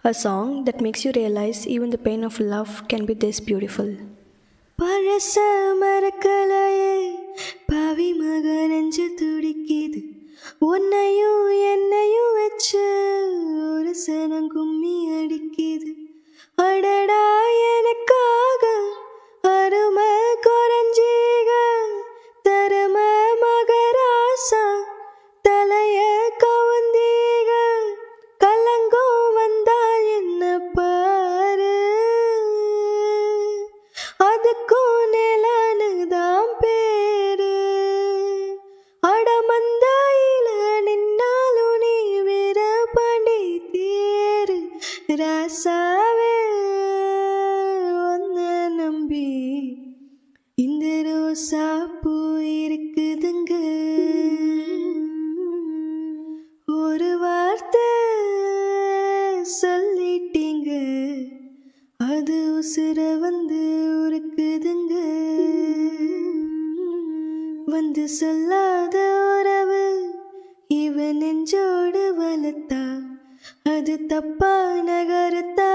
A song that makes you realize even the pain of love can be this beautiful. பழச மறக்கலையே பாவி மக நெஞ்சு துடிக்குது உன்னையும் என்னையும் வச்சு ஒரு சனம் கும்மி அடிக்குது அடடா எனக்காக அருமை குறைஞ்சீக தரும மகராசா தலைய கவுந்தீக கலங்கும் வந்தால் என்ன பாரு அதுக்கும் நிலானுதான் பேரு அடமந்தாயில நின்னாலும் நீ வீர பாண்டி தேரு ராசாவே ஒன்ன நம்பி இந்த ரோசா பூ இருக்குதுங்க ஒரு வார்த்தை சொல்லிட்டீங்க அது உசுர வந்து உருக்குதுங்க வந்து சொல்லாத உறவு இவன் நெஞ்சோடு வளர்த்தா அது தப்பா நகரத்தா